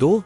2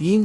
3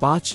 5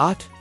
8